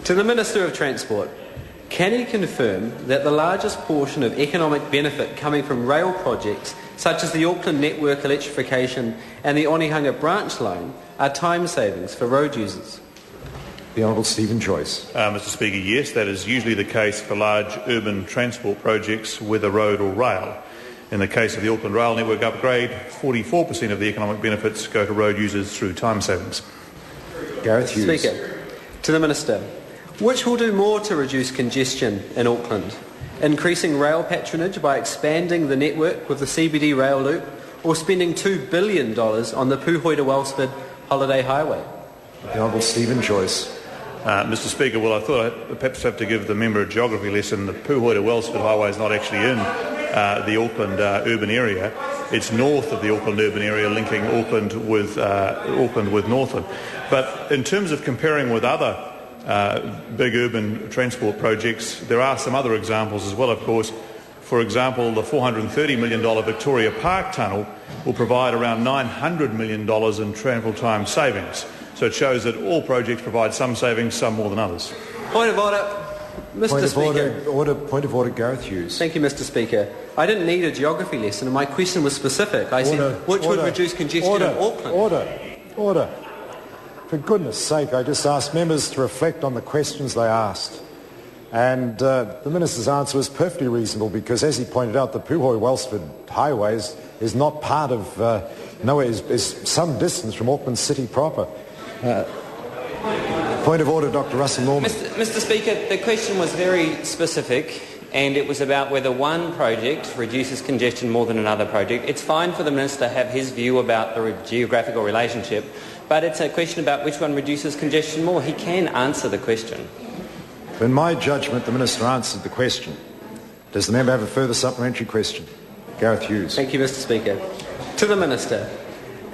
To the Minister of Transport, can he confirm that the largest portion of economic benefit coming from rail projects such as the Auckland network electrification and the Onehunga branch line are time savings for road users? The Honourable Stephen Joyce. Mr Speaker, yes, that is usually the case for large urban transport projects, whether road or rail. In the case of the Auckland rail network upgrade, 44% of the economic benefits go to road users through time savings. Gareth Hughes. Speaker, to the Minister, which will do more to reduce congestion in Auckland? Increasing rail patronage by expanding the network with the CBD rail loop, or spending $2 billion on the Puhoi to Wellsford holiday highway? The Honourable Stephen Joyce. Mr Speaker, well, I thought I'd perhaps have to give the member a geography lesson. The Puhoi to Wellsford highway is not actually in the Auckland urban area. It's north of the Auckland urban area, linking Auckland with Northland. But in terms of comparing with other big urban transport projects, there are some other examples as well, of course. For example, the $430 million Victoria Park Tunnel will provide around $900 million in travel time savings. So it shows that all projects provide some savings, some more than others. Point of order. Mr Speaker. Point of order, Gareth Hughes. Thank you, Mr Speaker. I didn't need a geography lesson, and my question was specific. I said, which would reduce congestion in Auckland? Order. For goodness sake, I just asked members to reflect on the questions they asked. And the Minister's answer was perfectly reasonable because, as he pointed out, the Puhoi-Wellsford highway is not part of, is some distance from Auckland City proper. Point of order, Dr Russel Norman. Mr Speaker, the question was very specific and it was about whether one project reduces congestion more than another project. It's fine for the Minister to have his view about the geographical relationship, but it's a question about which one reduces congestion more. He can answer the question. In my judgment, the Minister answered the question. Does the member have a further supplementary question? Gareth Hughes. Thank you, Mr Speaker. To the Minister,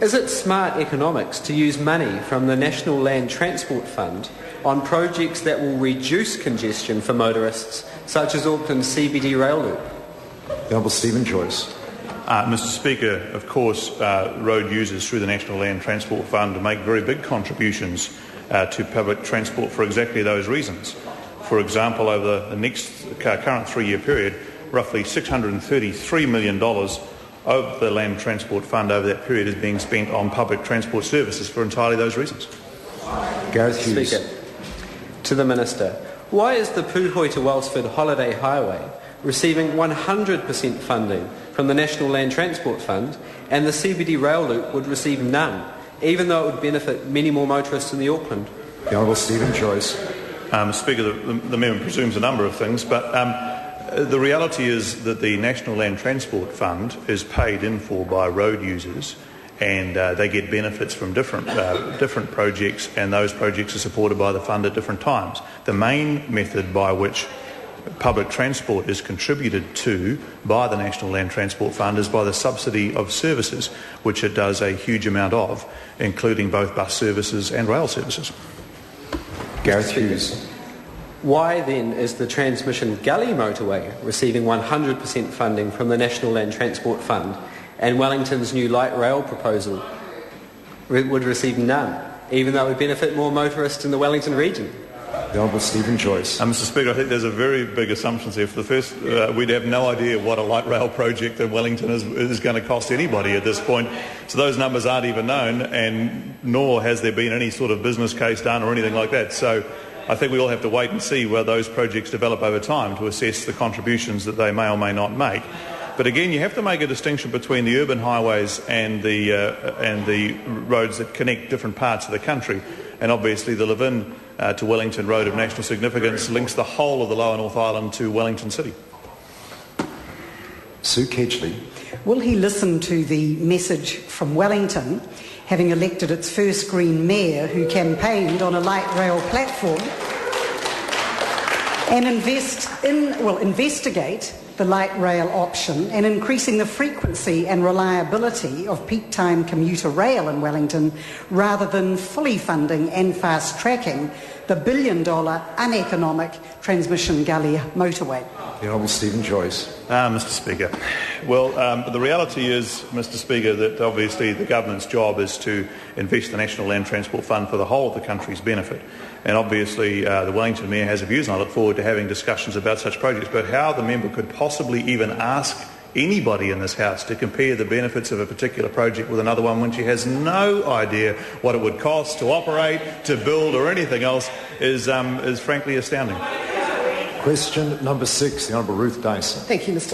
is it smart economics to use money from the National Land Transport Fund on projects that will reduce congestion for motorists, such as Auckland's CBD rail loop? The Honourable Stephen Joyce. Mr Speaker, of course, road users through the National Land Transport Fund make very big contributions to public transport for exactly those reasons. For example, over the next current 3-year period, roughly $633 million of the Land Transport Fund over that period is being spent on public transport services for entirely those reasons. Gareth Hughes. Speaker, to the Minister, why is the Puhoi to Wellsford holiday highway receiving 100% funding from the National Land Transport Fund and the CBD rail loop would receive none, even though it would benefit many more motorists in the Auckland? The Honourable Stephen Joyce. Mr Speaker, the member presumes a number of things, but the reality is that the National Land Transport Fund is paid in for by road users, and they get benefits from different projects, and those projects are supported by the fund at different times. The main method by which public transport is contributed to by the National Land Transport Fund is by the subsidy of services, which it does a huge amount of, including both bus services and rail services. Gareth Hughes. Why then is the Transmission Gully motorway receiving 100% funding from the National Land Transport Fund and Wellington's new light rail proposal would receive none, even though it would benefit more motorists in the Wellington region? The Honourable Stephen Joyce. Mr Speaker, I think there's a very big assumption there. For the first, we'd have no idea what a light rail project in Wellington is going to cost anybody at this point. So those numbers aren't even known, and nor has there been any sort of business case done or anything like that. So I think we all have to wait and see where those projects develop over time to assess the contributions that they may or may not make. But again, you have to make a distinction between the urban highways and the roads that connect different parts of the country. And obviously the Levin to Wellington Road of national significance links the whole of the Lower North Island to Wellington City. Sue Kedgley. Will he listen to the message from Wellington, having elected its first Green mayor who campaigned on a light rail platform, and investigate the light rail option and increasing the frequency and reliability of peak time commuter rail in Wellington, rather than fully funding and fast-tracking the billion-dollar uneconomic Transmission Gully motorway? The Honourable Stephen Joyce. Mr Speaker, well, the reality is, Mr Speaker, that obviously the government's job is to invest the National Land Transport Fund for the whole of the country's benefit. and obviously the Wellington Mayor has views, and I look forward to having discussions about such projects. But how the member could possibly even ask anybody in this House to compare the benefits of a particular project with another one when she has no idea what it would cost to operate, to build or anything else is frankly astounding. Question number 6, the Honourable Ruth Dyson. Thank you, Mr.